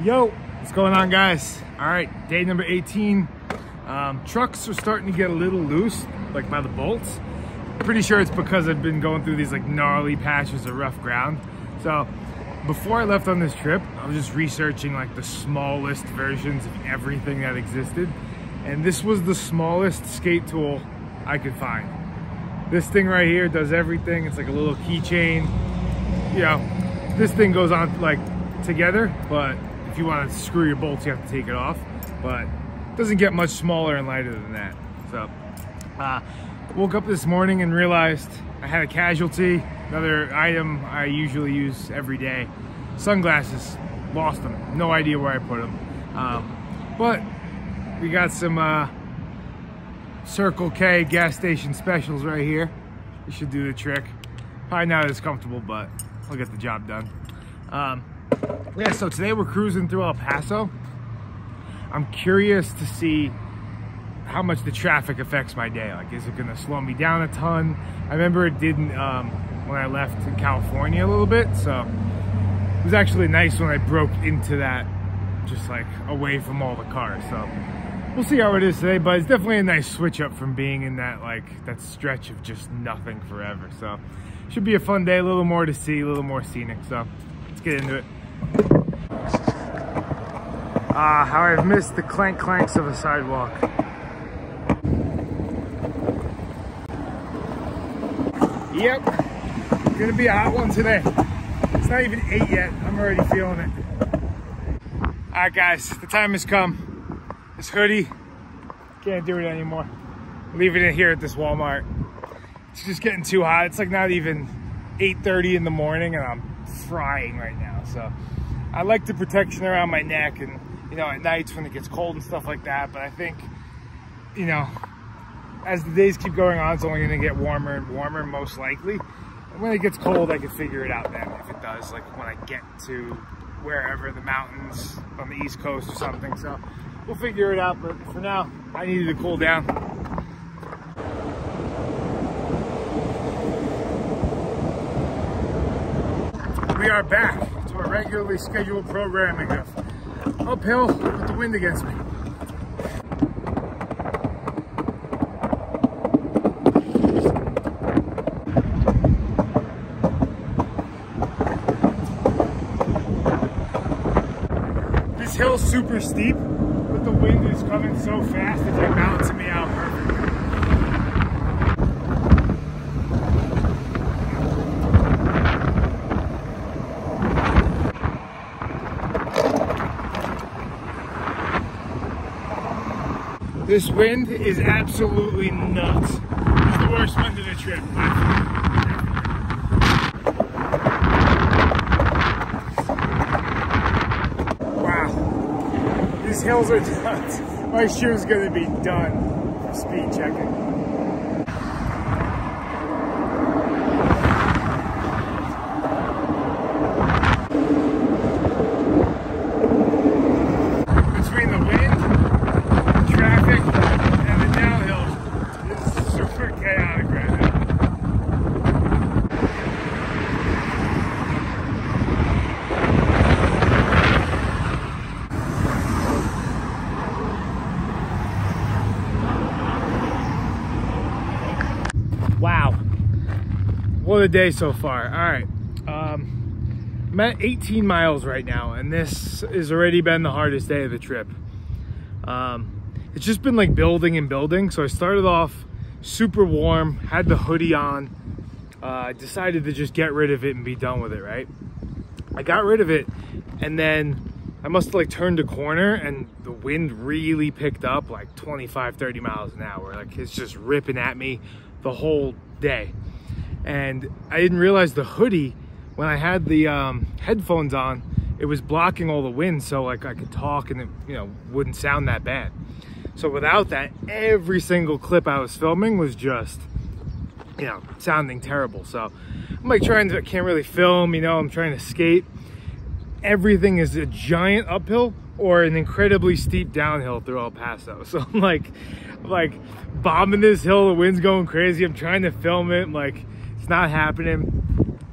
Yo, what's going on, guys? All right, day number 18. Trucks are starting to get a little loose, like by the bolts. Pretty sure it's because I've been going through these like gnarly patches of rough ground. So before I left on this trip, I was just researching like the smallest versions of everything that existed. And this was the smallest skate tool I could find. This thing right here does everything. It's like a little keychain. You know, this thing goes on like together, but if you want to screw your bolts, you have to take it off. But it doesn't get much smaller and lighter than that. So, woke up this morning and realized I had a casualty. Another item I usually use every day. Sunglasses, lost them. No idea where I put them. But we got some Circle K gas station specials right here. It should do the trick. Probably not as comfortable, but we'll get the job done. Yeah, so today we're cruising through El Paso. I'm curious to see how much the traffic affects my day. Like, is it gonna slow me down a ton? I remember it didn't when I left in California a little bit, so it was actually nice when I broke into that, just like away from all the cars. So we'll see how it is today, but it's definitely a nice switch up from being in that that stretch of just nothing forever. So should be a fun day, a little more to see, a little more scenic. So let's get into it. How I've missed the clanks of a sidewalk. Yep, gonna be a hot one today. It's not even 8 yet, I'm already feeling it. All right, guys, the time has come. This hoodie, can't do it anymore. Leaving it here at this Walmart. It's just getting too hot. It's like not even 8:30 in the morning and I'm frying right now. So I like the protection around my neck and, you know, at nights when it gets cold and stuff like that. But I think, you know, as the days keep going on, it's only gonna get warmer and warmer, most likely. And when it gets cold, I can figure it out then, if it does, like when I get to wherever, the mountains on the East Coast or something. So we'll figure it out, but for now, I needed to cool down. We are back to a regularly scheduled programming of uphill with the wind against me. This hill's super steep, but the wind is coming so fast it's like balancing me out perfectly. This wind is absolutely nuts. It's the worst wind of the trip. Wow. These hills are nuts. My shoe's gonna be done for speed checking. Between the wind, traffic, and the downhill, it's super chaotic right now. Wow, what a day so far. All right, I'm at 18 miles right now, and this has already been the hardest day of the trip. It's just been like building and building. So I started off super warm, had the hoodie on, decided to just get rid of it and be done with it, right? I got rid of it, and then I must have like turned a corner and the wind really picked up like 25-30 miles an hour. Like, it's just ripping at me the whole day. And I didn't realize the hoodie, when I had the headphones on, it was blocking all the wind, so like I could talk and it, you know, wouldn't sound that bad. So without that, every single clip I was filming was just, you know, sounding terrible. So I'm like can't really film, you know, I'm trying to skate. Everything is a giant uphill or an incredibly steep downhill through El Paso. So I'm like bombing this hill, the wind's going crazy. I'm trying to film it, like it's not happening.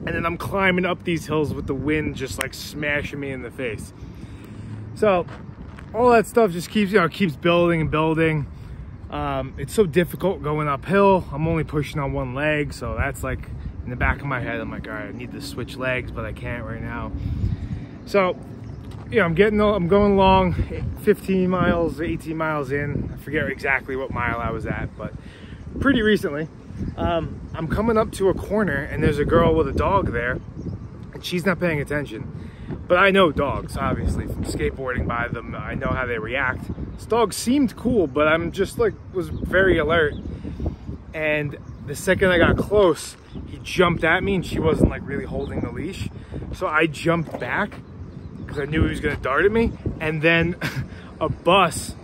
And then I'm climbing up these hills with the wind just like smashing me in the face. So all that stuff just keeps, keeps building and building. It's so difficult going uphill. I'm only pushing on one leg, so that's like in the back of my head, I'm like, all right, I need to switch legs, but I can't right now. So, I'm going along 15 miles, 18 miles in. I forget exactly what mile I was at, but pretty recently. I'm coming up to a corner and there's a girl with a dog there and she's not paying attention. But I know dogs, obviously, from skateboarding by them. I know how they react. This dog seemed cool, but I'm just like, was very alert. And the second I got close, he jumped at me and she wasn't like really holding the leash. So I jumped back because I knew he was gonna dart at me. And then a bus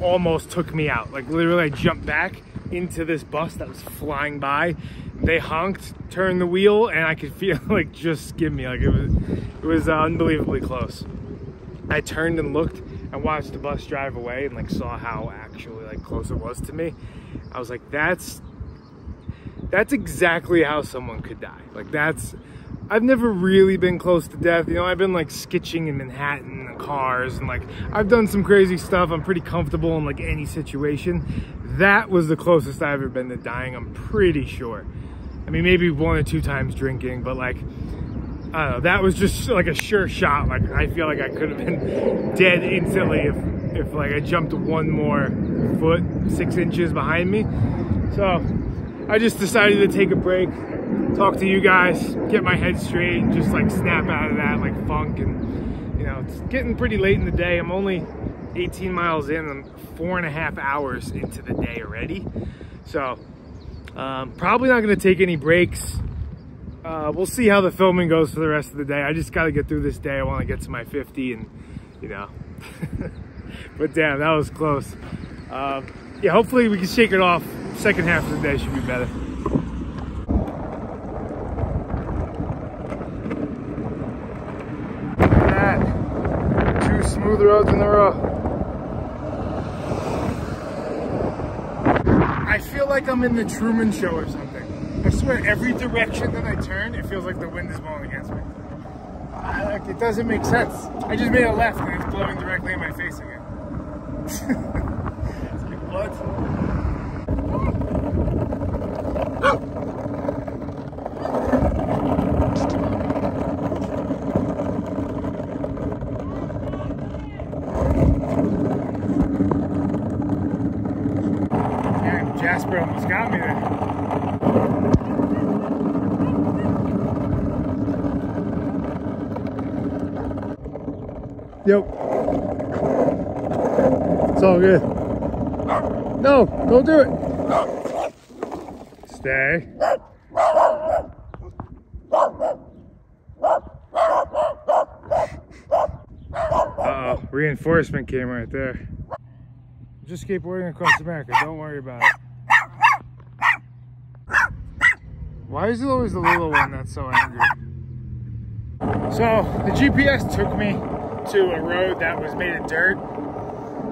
almost took me out. Like literally I jumped back into this bus that was flying by. They honked, turned the wheel, and I could feel like just skid me. Like it was unbelievably close. I turned and looked and watched the bus drive away and like saw how actually like close it was to me. I was like, that's exactly how someone could die. Like I've never really been close to death. I've been like skitching in Manhattan in cars and like I've done some crazy stuff. I'm pretty comfortable in like any situation. That was the closest I've ever been to dying, I'm pretty sure. I mean, maybe 1 or 2 times drinking, but like, I don't know, that was just like a sure shot. Like, I feel like I could have been dead instantly if like I jumped 1 more foot, 6 inches behind me. So I just decided to take a break, talk to you guys, get my head straight, and just like snap out of that like funk. And it's getting pretty late in the day. I'm only 18 miles in. I'm 4.5 hours into the day already. So probably not going to take any breaks. We'll see how the filming goes for the rest of the day. I just got to get through this day. I want to get to my 50 and but damn, that was close. Yeah, hopefully we can shake it off. Second half of the day should be better. Look at that. 2 smooth roads in a row. I feel like I'm in the Truman Show or something. I swear every direction that I turn, it feels like the wind is blowing against me. Like, it doesn't make sense. I just made a left and it's blowing directly in my face again. It's like, what? Jasper almost got me there. Yep. It's all good. No, don't do it. Stay. Uh-oh, reinforcement came right there. I'm just skateboarding across America, don't worry about it. Why is it always the little one that's so angry? So the GPS took me to a road that was made of dirt.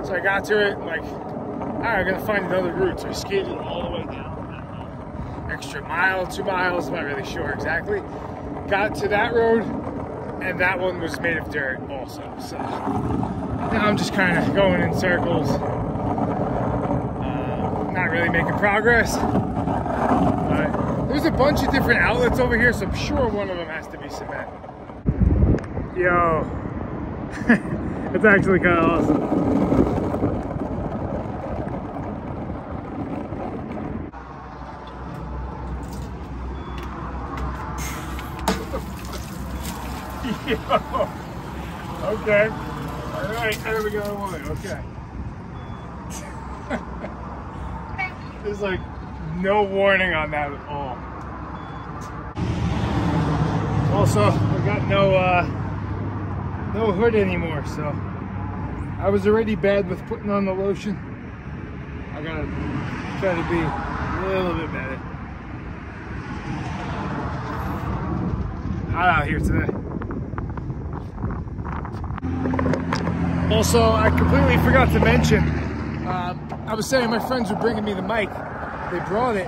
So I got to it, like, all right, I'm gonna find another route. So I skated all the way down, extra mile, 2 miles, I'm not really sure exactly. Got to that road, and that one was made of dirt also. So now I'm just kind of going in circles, not really making progress. But there's a bunch of different outlets over here, so I'm sure one of them has to be cement. Yo, it's actually kind of awesome. Yo, okay, all right, there we go, okay. There's like no warning on that at all. Also, I got no hood anymore, so I was already bad with putting on the lotion. I gotta try to be a little bit better. Hot out here today. Also, I completely forgot to mention, I was saying my friends were bringing me the mic. They brought it,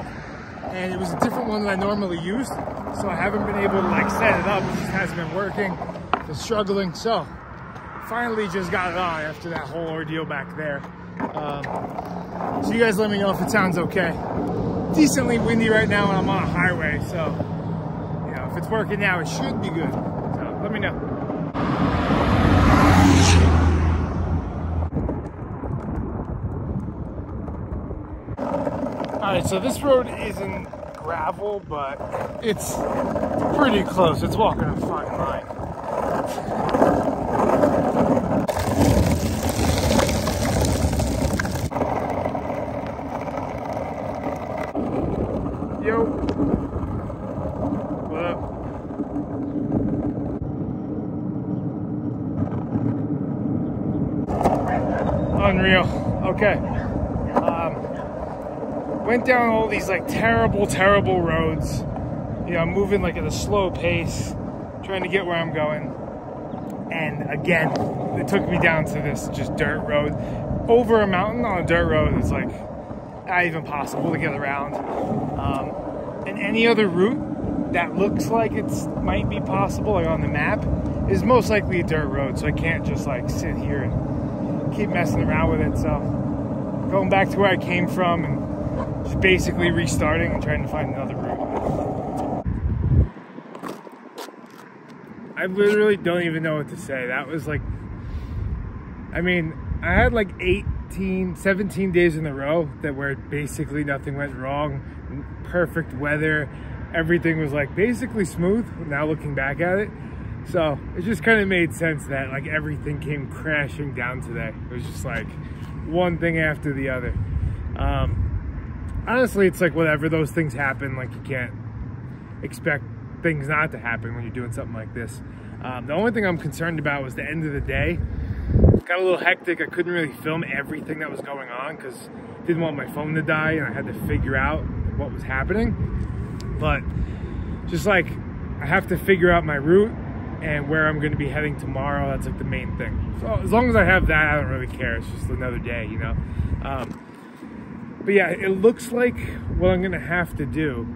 and it was a different one than I normally use, so I haven't been able to like set it up. It just hasn't been working. Been struggling. So finally just got it on after that whole ordeal back there. So you guys let me know if it sounds okay. Decently windy right now and I'm on a highway, so you know, if it's working now, it should be good. So let me know. Alright, so this road isn't gravel, but it's pretty close. It's walking a fine line. Yo. What up? Unreal. Okay. Went down all these like terrible roads. You know, I'm moving like at a slow pace, trying to get where I'm going. And again, it took me down to this just dirt road. Over a mountain on a dirt road, it's like not even possible to get around. And any other route that looks like it's might be possible, like on the map, is most likely a dirt road. So I can't just like sit here and keep messing around with it. So going back to where I came from and just basically restarting and trying to find another route. I literally don't even know what to say. That was like, I mean, I had like 17 days in a row that where basically nothing went wrong. Perfect weather. Everything was like basically smooth now looking back at it. So it just kind of made sense that like everything came crashing down today. It was just like one thing after the other. Honestly, it's like whatever, those things happen. Like you can't expect things not to happen when you're doing something like this. The only thing I'm concerned about was the end of the day. It got a little hectic. I couldn't really film everything that was going on because I didn't want my phone to die and I had to figure out what was happening. But just like I have to figure out my route and where I'm going to be heading tomorrow. That's like the main thing. So as long as I have that, I don't really care. It's just another day, you know. But yeah, it looks like what I'm gonna have to do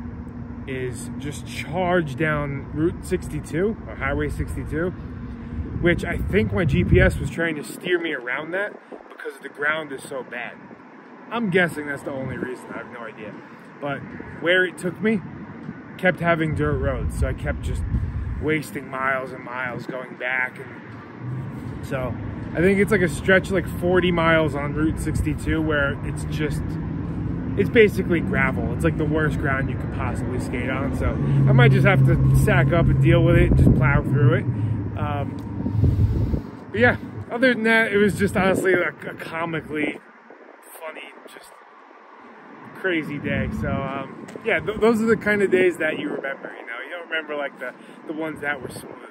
is just charge down Route 62 or Highway 62, which I think my GPS was trying to steer me around that because the ground is so bad. I'm guessing that's the only reason. I have no idea. But where it took me kept having dirt roads, so I kept just wasting miles and miles going back. And so I think it's like a stretch like 40 miles on Route 62 where it's basically gravel. It's like the worst ground you could possibly skate on. So I might just have to sack up and deal with it and just plow through it. But yeah, other than that, it was just honestly like a comically funny, just crazy day. So yeah, those are the kind of days that you remember, you know. You don't remember like the ones that were smooth.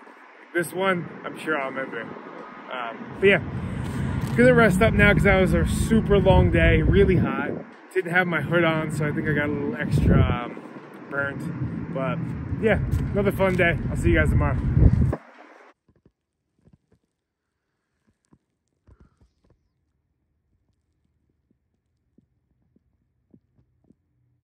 This one, I'm sure I'll remember. But yeah, gonna rest up now because that was a super long day, really hot. Didn't have my hood on, so I think I got a little extra burnt. But yeah, another fun day. I'll see you guys tomorrow.